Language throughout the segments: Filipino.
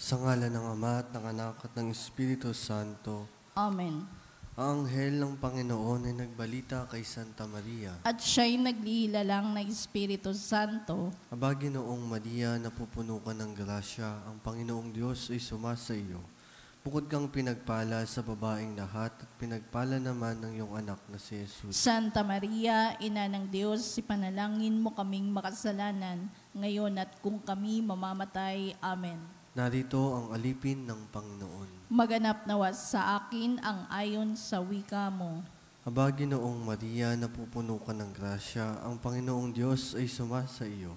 Sa ngalan ng Ama at ng Anak at ng Espiritu Santo. Amen. Ang anghel ng Panginoon ay nagbalita kay Santa Maria. At siya'y naglihilalang ng Espiritu Santo. Aba, Ginoong Maria, napupuno ka ng grasya, ang Panginoong Diyos ay sumasa iyo. Bukod kang pinagpala sa babaeng lahat at pinagpala naman ng iyong anak na si Jesus. Santa Maria, Ina ng Diyos, ipanalangin mo kaming makasalanan, ngayon at kung kami mamamatay. Amen. Narito ang alipin ng Panginoon. Maganap nawa sa akin ang ayon sa wika mo. Aba, Ginoong Maria, napupuno ka ng grasya, ang Panginoong Diyos ay sumasa iyo.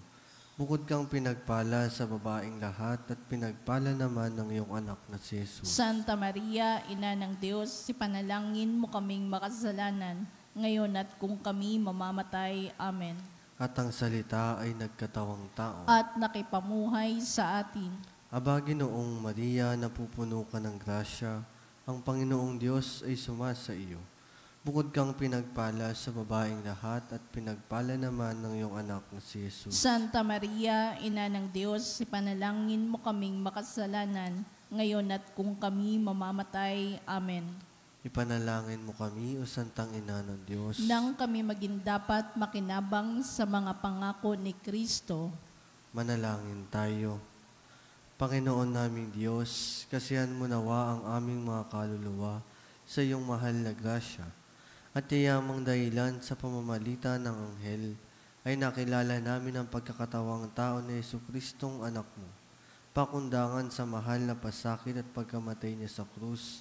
Bukod kang pinagpala sa babaeng lahat at pinagpala naman ng iyong anak na si Jesus. Santa Maria, Ina ng Diyos, ipanalangin mo kaming makasalanan, ngayon at kung kami mamamatay. Amen. At ang salita ay nagkatawang tao. At nakipamuhay sa atin. Aba, Ginoong Maria, napupuno ka ng grasya, ang Panginoong Diyos ay sumasa iyo. Bukod kang pinagpala sa babaeng lahat at pinagpala naman ng iyong anak na si Jesus. Santa Maria, Ina ng Diyos, ipanalangin mo kaming makasalanan, ngayon at kung kami mamamatay. Amen. Ipanalangin mo kami, o Santang Ina ng Diyos, Nang kami maging dapat makinabang sa mga pangako ni Kristo. manalangin tayo. Panginoon naming Diyos, kasihan mo nawa ang aming mga kaluluwa sa iyong mahal na grasya, at yayamang dahilan sa pamamagitan ng anghel ay nakilala namin ang pagkakatawang tao ni Jesucristong anak mo. Pakundangan sa mahal na pasakit at pagkamatay niya sa krus,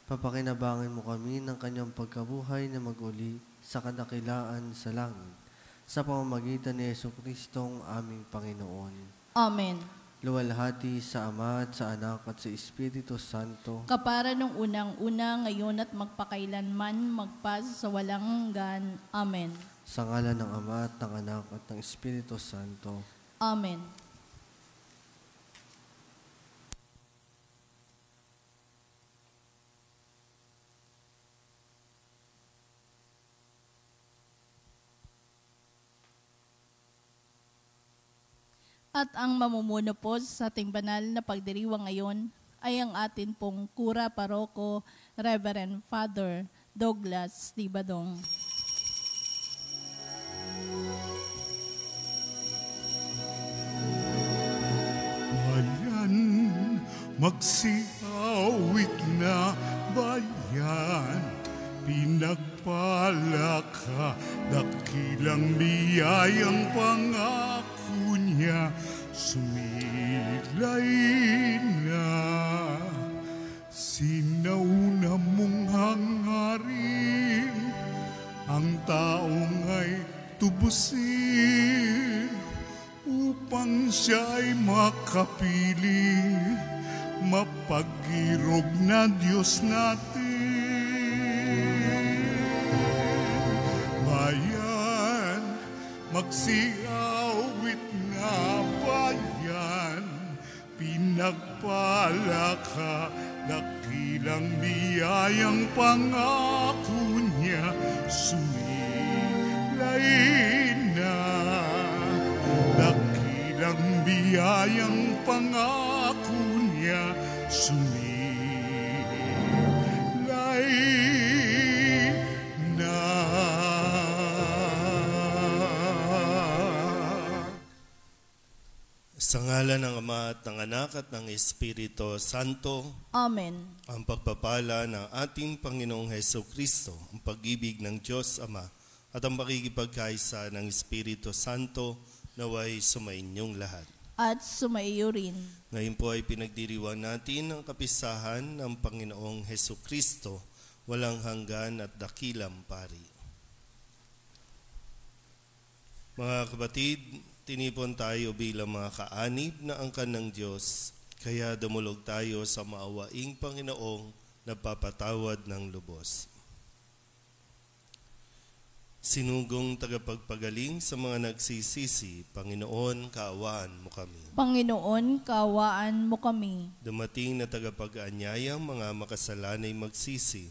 papakinabangin mo kami ng kanyang pagkabuhay na maguli sa kadakilaan sa langit, sa pamamagitan ni Jesucristong aming Panginoon. Amen. Luwalhati sa Ama at sa Anak at sa Espiritu Santo. Kapara nung unang-una, ngayon at magpakailanman, magpas sa walang hanggan. Amen. Sa ngalan ng Ama at ng Anak at ng Espiritu Santo. Amen. At ang mamumuno po sa ating banal na pagdiriwang ngayon ay ang atin pong Kura Paroko, Reverend Father Douglas Tibadong. Bayan, magsiawit na bayan, pinagpala ka, dakilang biyayang pangako niya, sumilay na. Sinauna mong hangarin, ang taong ay tubusin, upang siya'y makapiling, mapag-irog na Diyos natin. Bayan, magsiawit na bayan, pinagpala ka, dakilang biyayang pangako niya, sumilay na. Dakilang biyayang pangako niya, sumilay na. Sa ngalan ng Ama at ng Anak at ng Espiritu Santo. Amen. Ang pagpapala ng ating Panginoong Hesukristo, ang pag-ibig ng Diyos Ama, at ang pakikipagkaisa ng Espiritu Santo naway sumainyong lahat. At sumaiyo rin. Ngayon po ay pinagdiriwang natin ang kapistahan ng Panginoong Hesukristo, walang hanggan at dakilang pari. Mga kapatid, tinipon tayo bilang mga kaanib na angkan ng Diyos, kaya dumulog tayo sa maawaing Panginoong nagpapatawad ng lubos. Sinugong tagapagpagaling sa mga nagsisisi, Panginoon, kaawaan mo kami. Panginoon, kaawaan mo kami. Dumating na tagapag-anyayang mga makasalanay magsisi,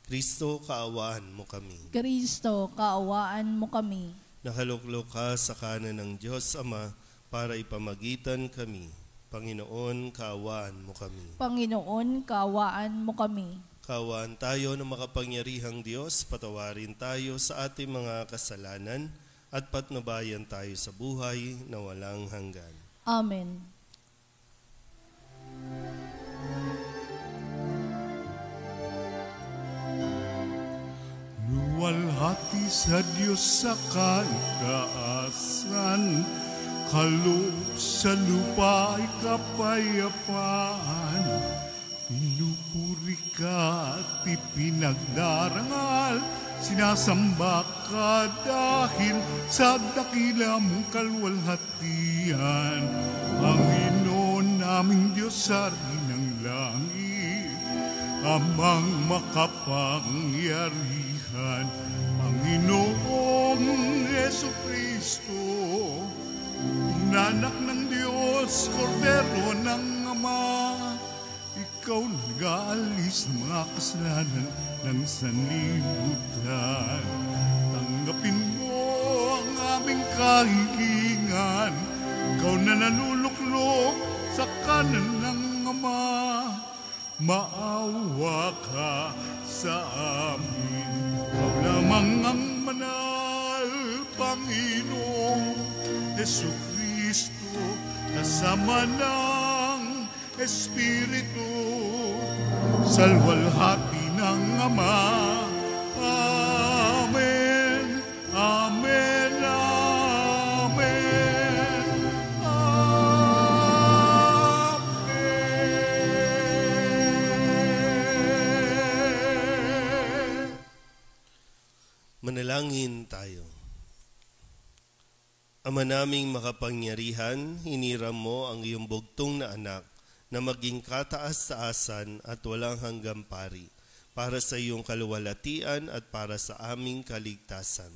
Kristo, kaawaan mo kami. Kristo, kaawaan mo kami. Nakaluklok ka sa kanan ng Diyos Ama para ipamagitan kami. Panginoon, kaawaan mo kami. Panginoon, kaawaan mo kami. Kaawaan tayo ng makapangyarihang Diyos, patawarin tayo sa ating mga kasalanan at patnubayan tayo sa buhay na walang hanggan. Amen. Luwalhati sa Diyos sa kaitaasan, kaloob sa lupa ay kapayapaan. Pinupuri ka at ipinagdarangal, sinasamba ka dahil sa dakila mong kalwalhatian. Panginoon naming Diyos sa rin ng langit, amang makapangyarihan, Panginoong Jesucristo, inanak ng Diyos, kordero ng Ama, ikaw nag-aalis ng mga kasalanan ng sanlibutan. Tanggapin mo ang aming kahilingan, ikaw na nanuluklok sa kanan ng Ama, maawa ka sa amin. Ikaw lamang ang manal, Panginoong Jesucristo, kasama ng Espiritu, salwalhati ng Ama. Amen, amen, amen, amen. Manalangin tayo. Ama naming makapangyarihan, hiniram mo ang iyong bugtong na anak na maging kataas-taasan at walang hanggang pari para sa iyong kaluwalhatian at para sa aming kaligtasan.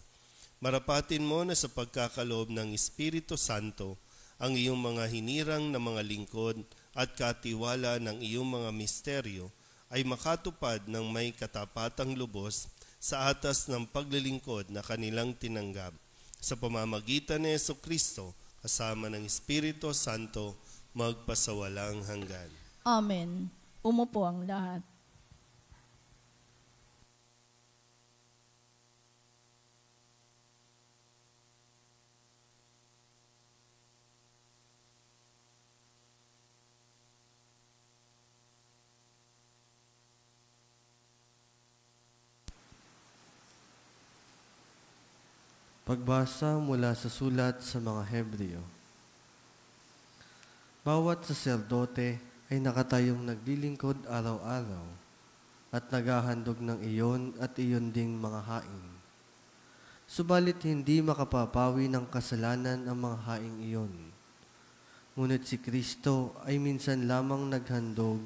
Marapatin mo na sa pagkakaloob ng Espiritu Santo ang iyong mga hinirang na mga lingkod at katiwala ng iyong mga misteryo ay makatupad ng may katapatang lubos sa atas ng paglilingkod na kanilang tinanggap. Sa pamamagitan ni Jesucristo, kasama ng Espiritu Santo, magpasawalang hanggan. Amen. Umupo ang lahat. Pagbasa mula sa sulat sa mga Hebreo. Bawat saserdote ay nakatayong naglilingkod araw-araw at naghahandog ng iyon at iyon ding mga haing. Subalit hindi makapapawi ng kasalanan ang mga haing iyon. Ngunit si Kristo ay minsan lamang naghandog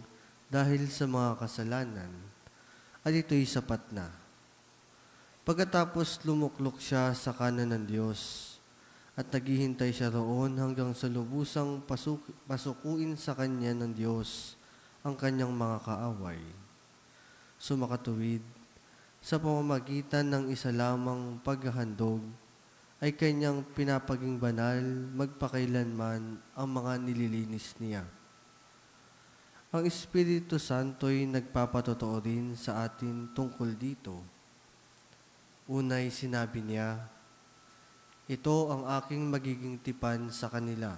dahil sa mga kasalanan at ito'y sapat na. Pagkatapos lumuklok siya sa kanan ng Diyos at naghihintay siya roon hanggang sa lubusang pasukuin sa kanya ng Diyos ang kanyang mga kaaway. Sumakatuwid, sa pamamagitan ng isa lamang paghahandog, ay kanyang pinapaging banal magpakailanman ang mga nililinis niya. Ang Espiritu Santo'y nagpapatotoo rin sa atin tungkol dito. Unay sinabi niya, ito ang aking magiging tipan sa kanila.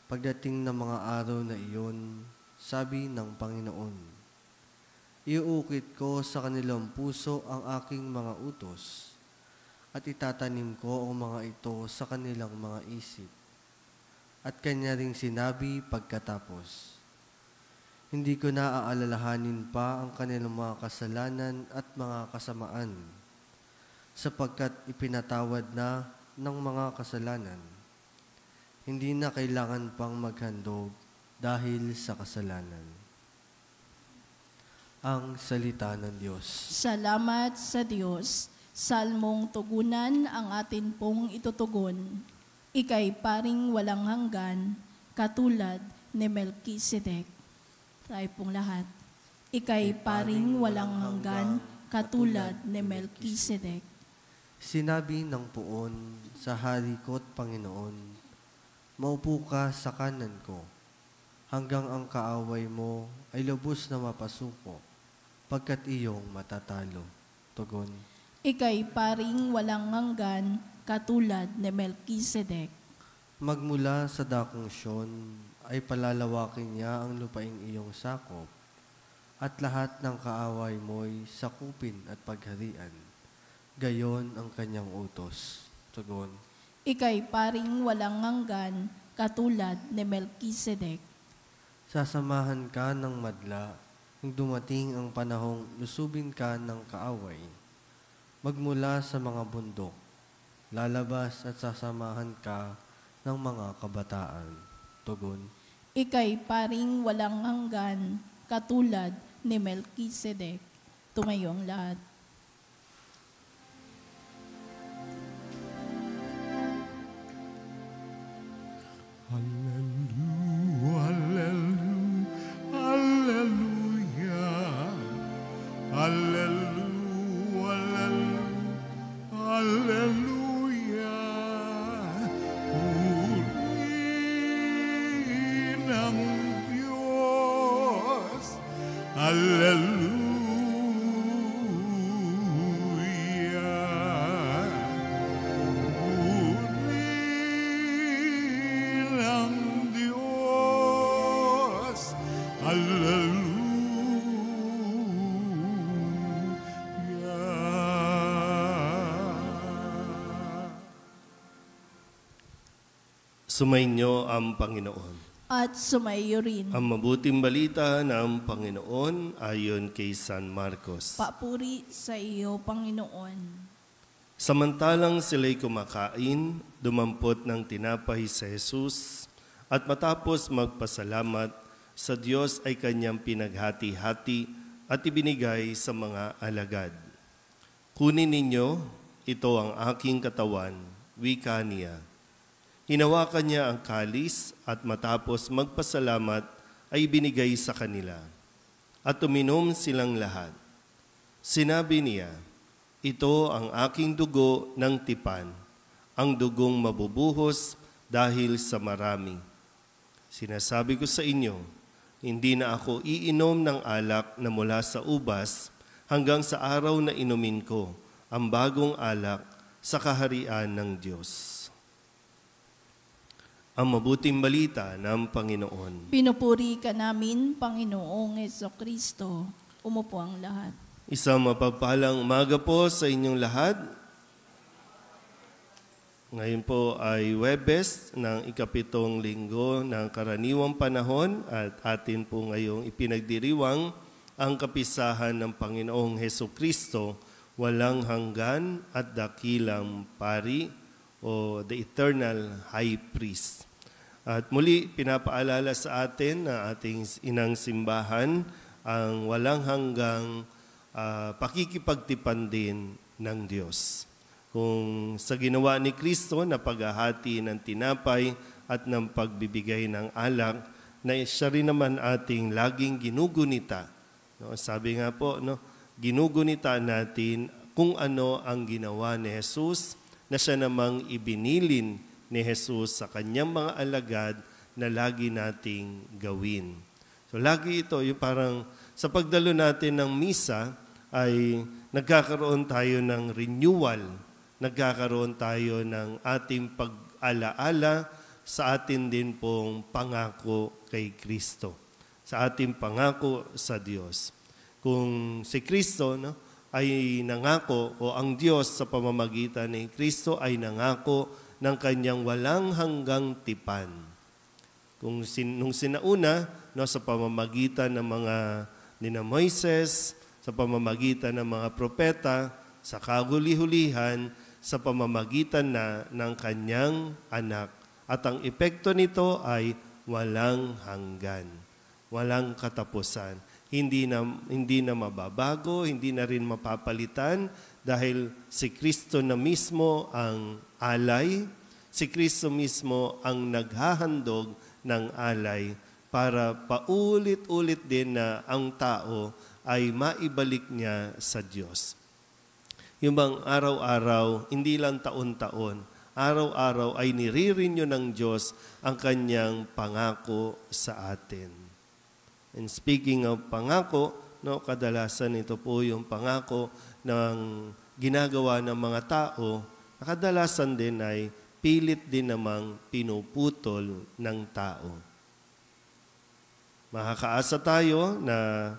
Pagdating ng mga araw na iyon, sabi ng Panginoon, iuukit ko sa kanilang puso ang aking mga utos at itatanim ko ang mga ito sa kanilang mga isip. At kanya ring sinabi pagkatapos, hindi ko na aalalahanin pa ang kanilang mga kasalanan at mga kasamaan, sapagkat ipinatawad na ng mga kasalanan. Hindi na kailangan pang maghandog dahil sa kasalanan. Ang salita ng Diyos. Salamat sa Diyos. Salmong tugunan ang atin pong itutugon. Ika'y paring walang hanggan, katulad ni Melchizedek. Tayo pong lahat. Ika'y paring walang hanggan, katulad ni Melchizedek. Sinabi ng Poon sa hari ko't Panginoon, maupo ka sa kanan ko hanggang ang kaaway mo ay lubos na mapasuko, pagkat iyong matatalo. Tugon. Ika'y paring walang hanggan, katulad ni Melkisedek. Magmula sa dakong Siyon ay palalawakin niya ang lupaing iyong sakop, at lahat ng kaaway mo'y sakupin at pagharian. Gayon ang kanyang utos. Tugon. Ika'y paring walang hanggan, katulad ni Melkisedek. Sasamahan ka ng madla kung dumating ang panahong lusubin ka ng kaaway. Magmula sa mga bundok, lalabas at sasamahan ka ng mga kabataan. Tugon. Ika'y paring walang hanggan, katulad ni Melkisedek. Tumayo ang lahat. Sumainyo ang Panginoon. At sumayo rin. Ang mabuting balita ng Panginoon ayon kay San Marcos. Papuri sa iyo, Panginoon. Samantalang sila'y kumakain, dumampot ng tinapay sa Jesus, at matapos magpasalamat, sa Diyos ay kanyang pinaghati-hati at ibinigay sa mga alagad. Kunin ninyo, ito ang aking katawan, wika niya. Hinawakan niya ang kalis at matapos magpasalamat ay binigay sa kanila. At uminom silang lahat. Sinabi niya, ito ang aking dugo ng tipan, ang dugong mabubuhos dahil sa marami. Sinasabi ko sa inyo, hindi na ako iinom ng alak na mula sa ubas hanggang sa araw na inumin ko ang bagong alak sa kaharian ng Diyos. Ang mabuting balita ng Panginoon. Pinupuri ka namin, Panginoong Hesukristo. Umupo ang lahat. Isang mapagpalang umaga po sa inyong lahat. Ngayon po ay Huwebes ng ikapitong linggo ng karaniwang panahon at atin po ngayong ipinagdiriwang ang kapisahan ng Panginoong Hesukristo, walang hanggan at dakilang pari, o the Eternal High Priest. At muli, pinapaalala sa atin na ating inang simbahan ang walang hanggang pakikipagtipan din ng Diyos. Kung sa ginawa ni Kristo na paghahati ng tinapay at ng pagbibigay ng alak, na siya rin naman ating laging ginugunita. No, sabi nga po, no, ginugunita natin kung ano ang ginawa ni Jesus, na siya namang ibinilin ni Jesus sa kanyang mga alagad na lagi nating gawin. So lagi ito, yung parang sa pagdalo natin ng misa ay nagkakaroon tayo ng renewal, nagkakaroon tayo ng ating pag-alaala sa atin din pong pangako kay Kristo, sa ating pangako sa Diyos. Kung si Kristo, no, ay nangako, o ang Diyos sa pamamagitan ni Kristo ay nangako ng kanyang walang hanggang tipan. Nung sinauna, no, sa pamamagitan ng mga nina Moises, sa pamamagitan ng mga propeta, sa kaguli-hulihan, sa pamamagitan na ng kanyang anak. At ang epekto nito ay walang hanggan, walang katapusan. Hindi na mababago, hindi na rin mapapalitan dahil si Kristo na mismo ang alay, si Kristo mismo ang naghahandog ng alay para paulit-ulit din na ang tao ay maibalik niya sa Diyos. Yung bang araw-araw, hindi lang taon-taon, araw-araw ay nire-renew ng Diyos ang kanyang pangako sa atin. And speaking of pangako, kadalasan ito po yung pangako ng ginagawa ng mga tao, kadalasan din ay pilit din namang pinuputol ng tao. Makakaasa tayo na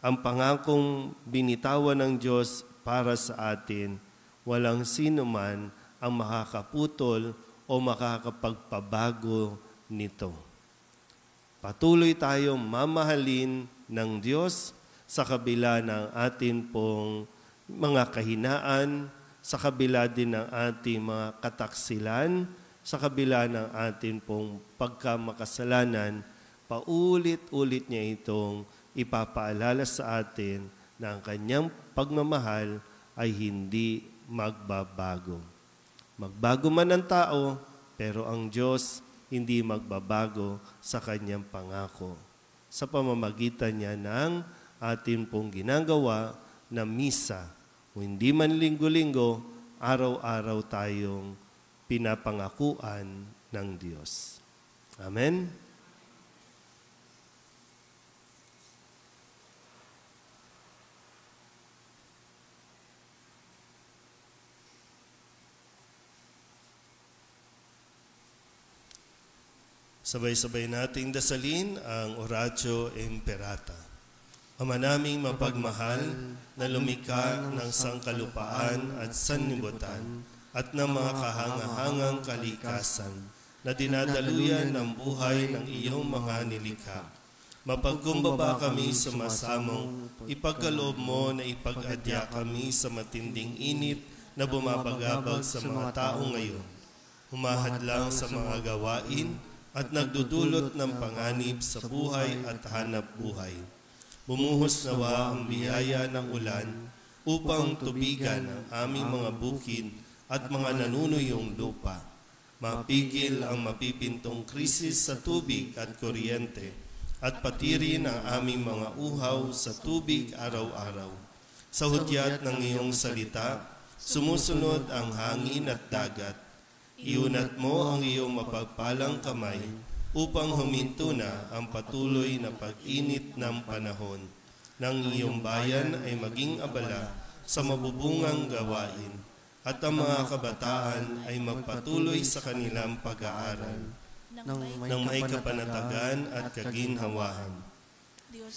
ang pangakong binitawan ng Diyos para sa atin, walang sino man ang makakaputol o makakapagpabago nito. Patuloy tayong mamahalin ng Diyos sa kabila ng atin pong mga kahinaan, sa kabila din ng ating mga kataksilan, sa kabila ng atin pong pagkamakasalanan, paulit-ulit niya itong ipapaalala sa atin na ang kanyang pagmamahal ay hindi magbabago. Magbago man ang tao, pero ang Diyos hindi magbabago sa kanyang pangako. Sa pamamagitan niya ng atin pong ginagawa na misa, o hindi man linggo-linggo, araw-araw tayong pinapangakuan ng Diyos. Amen? Sabay-sabay nating dasalin ang Oratio Imperata. Ama naming mapagmahal na lumikha ng sangkalupaan at sanlibutan at ng mga kahangahangang kalikasan na dinadaluyan ng buhay ng iyong mga nilikha. Mapagkumbaba kami sa masamong ipagkaloob mo na ipag-adya kami sa matinding init na bumabagabag sa mga tao ngayon. Humahadlang sa mga gawain at nagdudulot ng panganib sa buhay at hanap buhay. Bumuhos nawa ang biyaya ng ulan upang tubigan ang aming mga bukid at mga nanunuyong lupa. Mapigil ang mapipintong krisis sa tubig at kuryente at patirin ang aming mga uhaw sa tubig araw-araw. Sa hudyat ng iyong salita, sumusunod ang hangin at dagat. Iunat mo ang iyong mapagpalang kamay upang huminto na ang patuloy na pag-init ng panahon. Nang iyong bayan ay maging abala sa mabubungang gawain at ang mga kabataan ay magpatuloy sa kanilang pag-aaral ng may kapanatagan at kaginhawahan.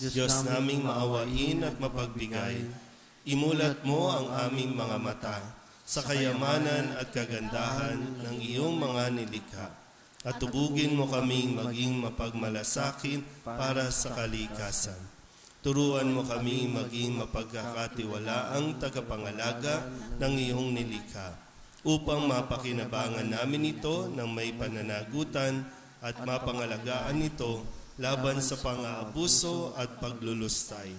Diyos naming maawain at mapagbigay, imulat mo ang aming mga mata sa kayamanan at kagandahan ng iyong mga nilikha, at tubugin mo kaming maging mapagmalasakin para sa kalikasan. Turuan mo kami maging mapagkakatiwalaang tagapangalaga ng iyong nilikha, upang mapakinabangan namin ito ng may pananagutan at mapangalagaan ito laban sa pang-aabuso at paglulustay.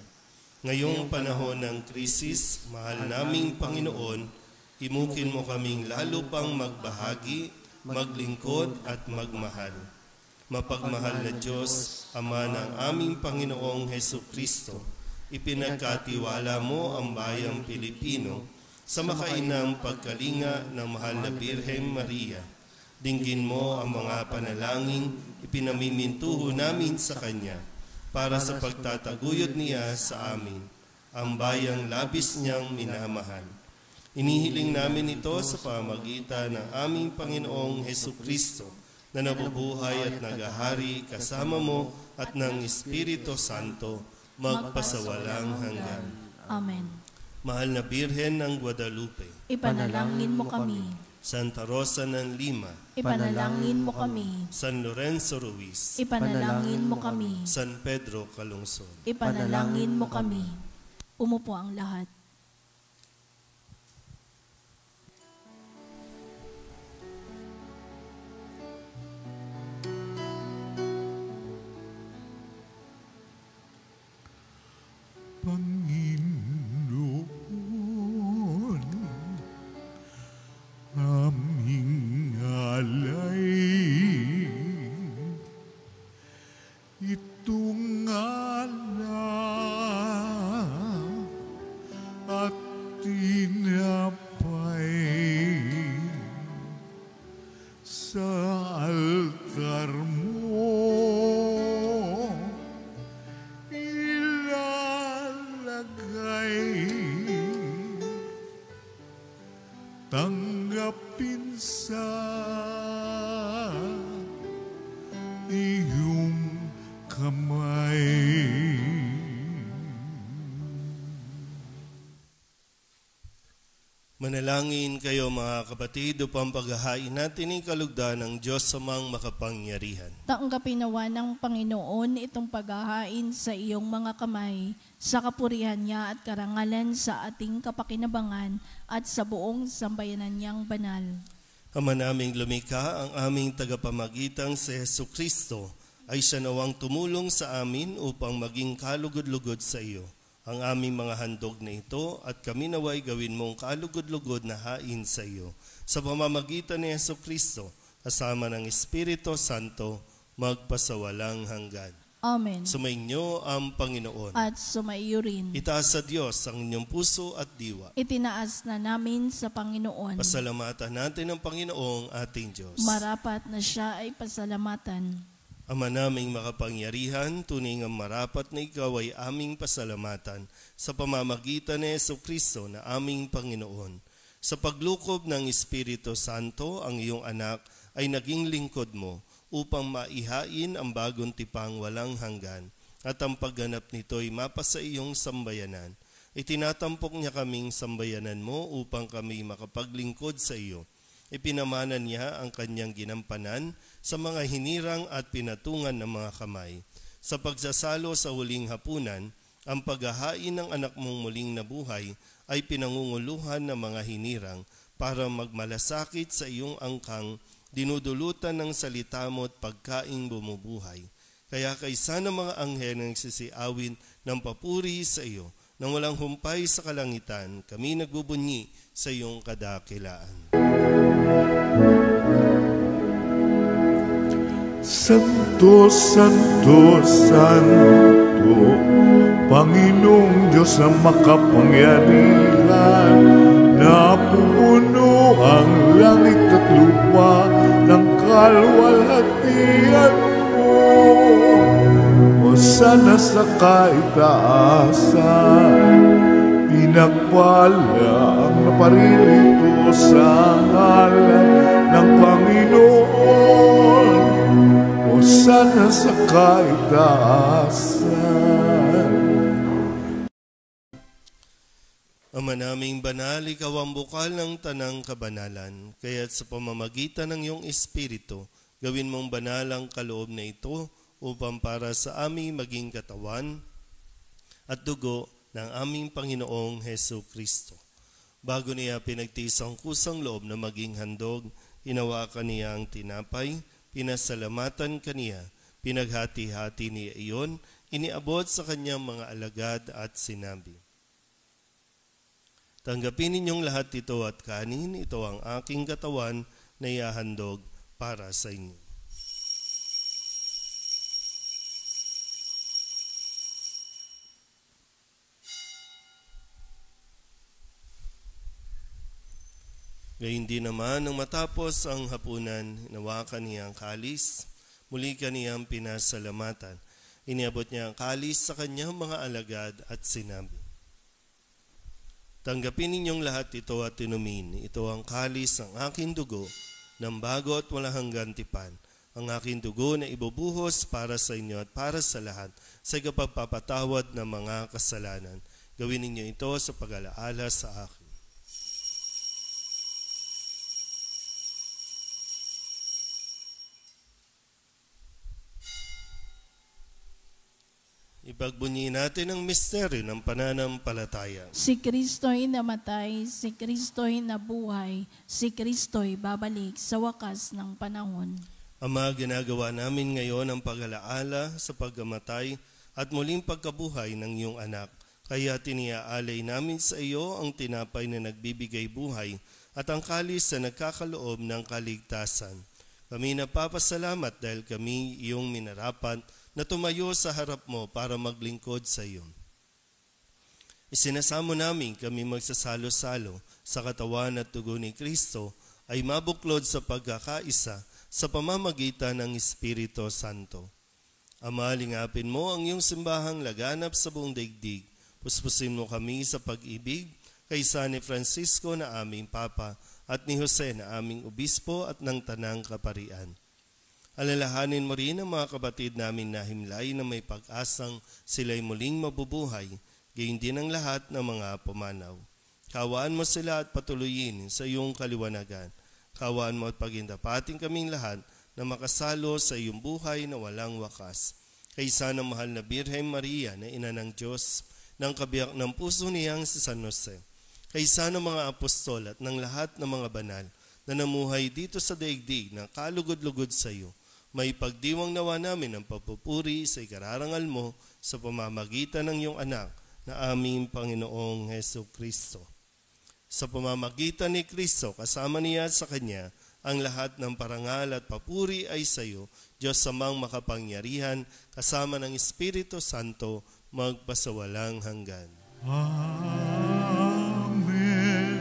Ngayong panahon ng krisis, mahal naming Panginoon, imukin mo kaming lalo pang magbahagi, maglingkod at magmahal. Mapagmahal na Diyos, Ama ng aming Panginoong Hesukristo, ipinagkatiwala mo ang bayang Pilipino sa makainang pagkalinga ng mahal na Birhen Maria. Dinggin mo ang mga panalangin ipinamimintuho namin sa Kanya para sa pagtataguyod niya sa amin, ang bayang labis niyang minamahal. Inihiling namin ito sa pamagitan ng aming Panginoong Hesukristo na nabubuhay at nagahari kasama mo at ng Espiritu Santo magpasawalang hanggan. Amen. Mahal na Birhen ng Guadalupe, Ipanalangin mo kami. Santa Rosa ng Lima, Ipanalangin mo kami. San Lorenzo Ruiz, Ipanalangin mo kami. San Pedro Calungsod, Ipanalangin mo kami. Umupo ang lahat. Panginoon, aming alay, itong alay tanggapin sa iyong kamay. Manalangin kayo mga kapatid upang paghahain natin ang kalugdan ng Diyos sa mga makapangyarihan. Tanggapin nawa ng Panginoon itong paghahain sa iyong mga kamay, sa kapurihan niya at karangalan sa ating kapakinabangan at sa buong sambayanan niyang banal. Ama naming lumikha, ang aming tagapamagitang si Jesucristo ay siya nawang tumulong sa amin upang maging kalugod-lugod sa iyo. Ang aming mga handog na ito at kami naway gawin mong kalugod-lugod na hain sa iyo. Sa pamamagitan ni Jesucristo, kasama ng Espiritu Santo, magpasawalang hanggan. Amen. Sumainyo ang Panginoon. At sumaiyo rin. Itaas sa Diyos ang inyong puso at diwa. Itinaas na namin sa Panginoon. Pasalamatan natin ang Panginoong ating Diyos. Marapat na siya ay pasalamatan. Ama naming makapangyarihan, tunay nga marapat na ikaw ay aming pasalamatan sa pamamagitan ni Jesucristo na aming Panginoon. Sa paglukob ng Espiritu Santo, ang iyong anak ay naging lingkod mo upang maihain ang bagong tipang walang hanggan at ang pagganap nito ay mapasa iyong sambayanan. Itinatampok niya kaming sambayanan mo upang kami makapaglingkod sa iyo. Ipinamanan niya ang kanyang ginampanan sa mga hinirang at pinatungan ng mga kamay. Sa pagsasalo sa huling hapunan, ang paghahain ng anak mong muling nabuhay ay pinangunguluhan ng mga hinirang para magmalasakit sa iyong angkang, dinudulutan ng salita mo at pagkaing bumubuhay. Kaya kaysa ng mga anghel na nagsisiawin ng papuri sa iyo, nang walang humpay sa kalangitan, kami nagbubunyi sa iyong kadakilaan. Santo, Santo, Santo, Panginoong Diyos ang makapangyarihan, napupuno ang langit at lupa ng kalwalhatian mo. Hosana sa kaitaasan, pinagpala ang naparirito sa ngalan ng Panginoon. Hosana sa kaitaasan. Ama naming banal, ikaw ang bukal ng tanang kabanalan, kaya't sa pamamagitan ng iyong Espiritu, gawin mong banal ang kaloob na ito upang para sa aming maging katawan at dugo ng aming Panginoong Jesucristo. Bago niya pinagtiis ang kusang loob na maging handog, hinawakan niya ang tinapay, pinasalamatan kaniya, pinaghati-hati niya iyon, iniabot sa kanyang mga alagad at sinabi, tanggapin ninyong lahat ito at kanin, ito ang aking katawan na ihahandog para sa inyo. Gayun din naman, nang matapos ang hapunan, hinawakan niya ang kalis, muli kaniyang pinasalamatan. Iniabot niya ang kalis sa kanyang mga alagad at sinabi, tanggapin ninyong lahat ito at inumin. Ito ang kalis ng aking dugo, ng bago at walang hanggan tipan. Ang aking dugo na ibubuhos para sa inyo at para sa lahat sa ikapagpapatawad ng mga kasalanan. Gawin ninyo ito sa pag-alaala sa akin. Ipagbunyi natin ang misteryo ng pananampalataya. Si Kristo'y namatay, si Kristo'y nabuhay, si Kristo'y babalik sa wakas ng panahon. Ama, ginagawa namin ngayon ang pag-alaala sa pagkamatay at muling pagkabuhay ng iyong anak. Kaya tiniaalay namin sa iyo ang tinapay na nagbibigay buhay at ang kalis na nagkakaloob ng kaligtasan. Kami napapasalamat dahil kami iyong minarapat na tumayo sa harap mo para maglingkod sa iyo. Isinasamo namin kami magsasalo-salo sa katawan at dugo ni Kristo ay mabuklod sa pagkakaisa sa pamamagitan ng Espiritu Santo. Ama, lingapin mo ang iyong simbahang laganap sa buong daigdig. Puspusin mo kami sa pag-ibig kay San Francisco na aming Papa at ni Jose na aming obispo at ng tanang kaparian. Alalahanin mo rin ang mga kapatid namin na himlay na may pag-asang sila'y muling mabubuhay, gayon din ang lahat ng mga pumanaw. Kawaan mo sila at patuloyin sa iyong kaliwanagan. Kawaan mo at pagindapating kaming lahat na makasalo sa iyong buhay na walang wakas. Kaysa ng mahal na Birhen Maria na ina ng Diyos, ng kabiyak ng puso niyang si San Jose. Kaysa ng mga apostol at ng lahat ng mga banal na namuhay dito sa daigdig na kalugod-lugod sa iyo, may pagdiwang nawa namin ang papupuri sa ikararangal mo sa pamamagitan ng iyong anak na aming Panginoong Heso Kristo. Sa pamamagitan ni Kristo, kasama niya sa Kanya, ang lahat ng parangal at papuri ay sa iyo, Diyos Amang makapangyarihan, kasama ng Espiritu Santo, magpasawalang hanggan. Amen. Amen.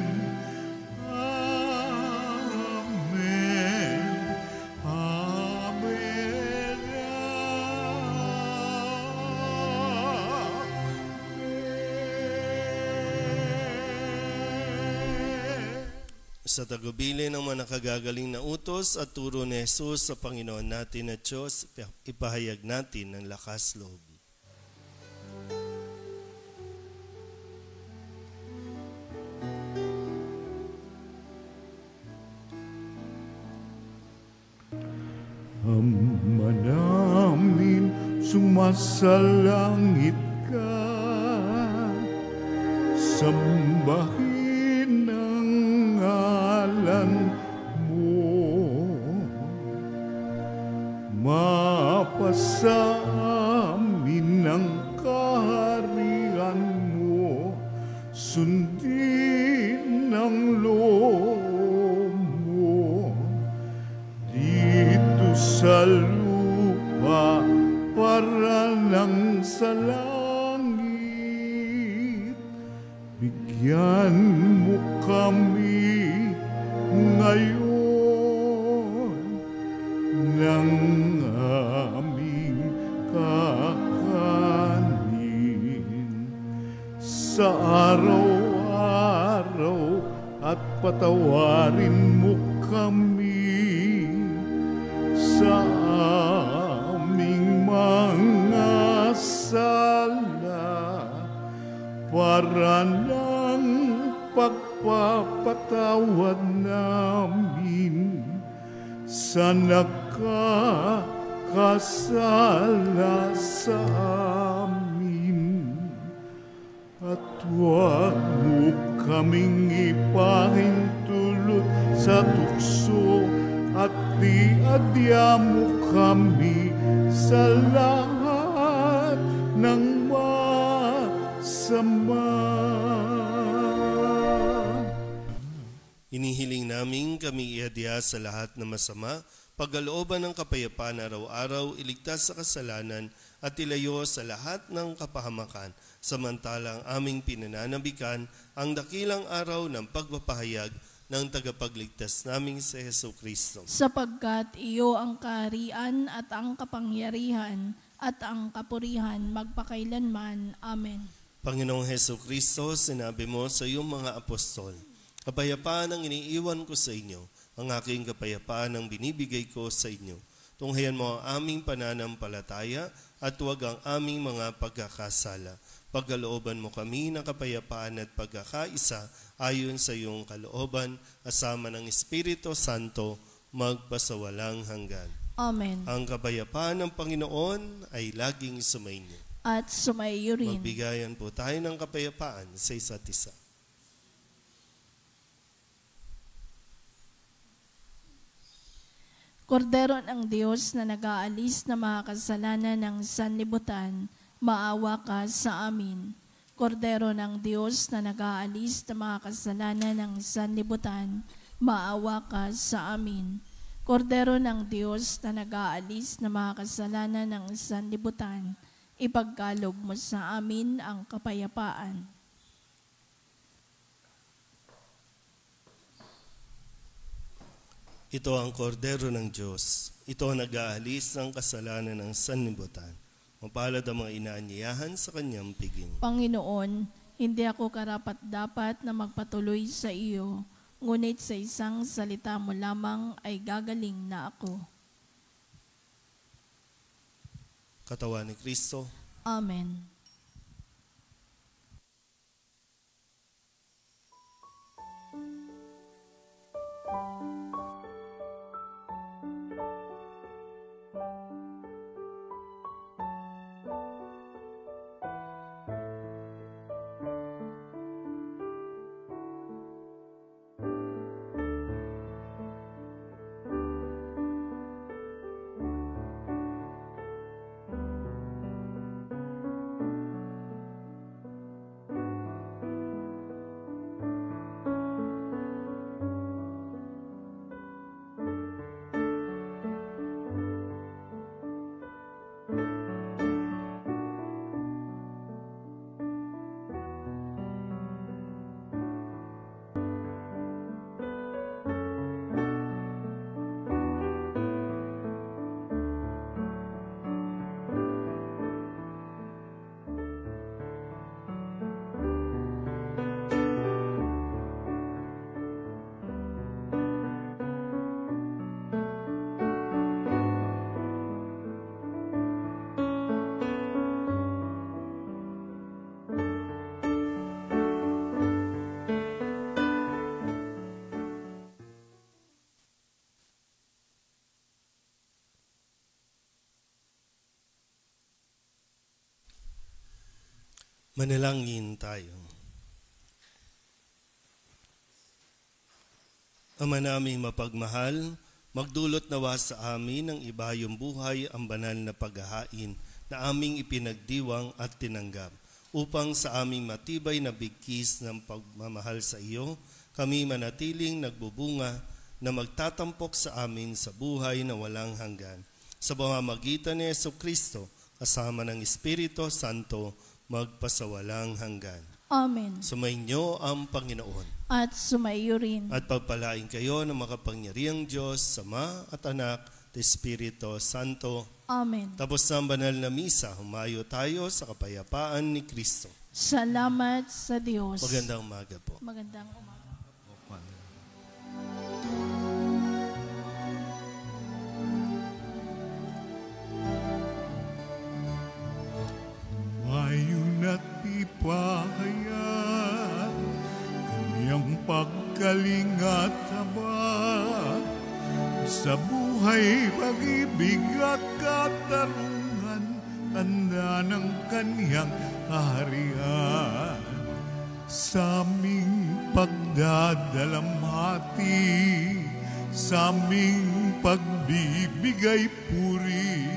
Amen. Sa tagubilin ng mga nakagagaling na utos at turo ni Jesus sa Panginoon natin at Diyos, ipahayag natin ng lakas loob. Ama namin, sumasalangit ka, sambahin ang ngalan mo, mapasa amin ang kaharian mo, sundin ang loob mo, dito sa lupa para lang sa langit. Bigyan mo kami ngayon ng aming kakanin sa araw-araw at patawarin mo kami sa aming mga sala para ng pagpapatawad namin sa nagkakasala sa amin. At huwag mo kaming ipahintulot sa tukso at diadya mo kami sa lahat ng masama. Inihiling namin kami iadya sa lahat ng masama, pagkalooban ng kapayapaan araw-araw, iligtas sa kasalanan at ilayo sa lahat ng kapahamakan, samantalang aming pinananabikan ang dakilang araw ng pagpapahayag ng tagapagligtas naming si Heso Kristo. Sapagkat iyo ang kaharian at ang kapangyarihan at ang kapurihan magpakailanman. Amen. Panginoong Heso Kristo, sinabi mo sa iyong mga apostol, kapayapaan ang iniiwan ko sa inyo, ang aking kapayapaan ang binibigay ko sa inyo. Tunghayan mo ang aming pananampalataya at huwag ang aming mga pagkakasala. Pagkalooban mo kami ng kapayapaan at pagkakaisa ayon sa iyong kalooban, kasama ng Espiritu Santo, magpasawalang hanggan. Amen. Ang kapayapaan ng Panginoon ay laging sumainyo. At sumaiyo rin. Magbigayan po tayo ng kapayapaan sa isa't isa. Kordero ng Diyos na nag-aalis na mga kasalanan ng sanlibutan, maawa ka sa amin. Kordero ng Diyos na nag-aalis na mga kasalanan ng sanlibutan, maawa ka sa amin. Kordero ng Diyos na nag-aalis na mga kasalanan ng sanlibutan, ipagkaloob mo sa amin ang kapayapaan. Ito ang kordero ng Diyos. Ito ang nag-aalis ng kasalanan ng sanlibutan. Mapalad ang mga inaanyayahan sa kanyang piging. Panginoon, hindi ako karapat-dapat na magpatuloy sa iyo, ngunit sa isang salita mo lamang ay gagaling na ako. Katawan ni Kristo. Amen. Manalangin tayo. Ama naming mapagmahal, magdulot nawa sa amin ng ibayong buhay ang banal na paghahain na aming ipinagdiwang at tinanggap, upang sa aming matibay na bigkis ng pagmamahal sa iyo, kami manatiling nagbubunga na magtatampok sa amin sa buhay na walang hanggan. Sa pamamagitan ni Jesucristo, kasama ng Espiritu Santo, magpasawalang hanggan. Amen. Sumainyo ang Panginoon. At sumaiyo rin. At pagpalain kayo ng makapangyarihang Diyos, Ama at Anak, at Espiritu Santo. Amen. Tapos na ang banal na misa, humayo tayo sa kapayapaan ni Kristo. Salamat sa Diyos. Magandang umaga po. Magandang umaga. Ngayon at ipahayag kanyang pagkalingat habang sa buhay, pag-ibig at katarungan, tanda ng kanyang kaharian. Sa aming pagdadalamhati, sa aming pagbibigay puri,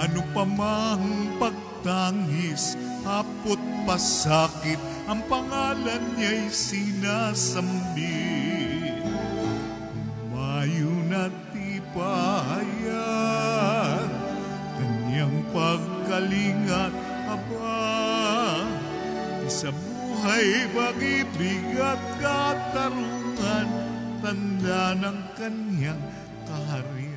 ano pa mang pagtangis, hapot pasakit, ang pangalan niya'y sinasambit. Mayon at ipahayag kanyang pagkalingat habang sa buhay, pag-ibig at katarungan, tanda ng kanyang kaharian.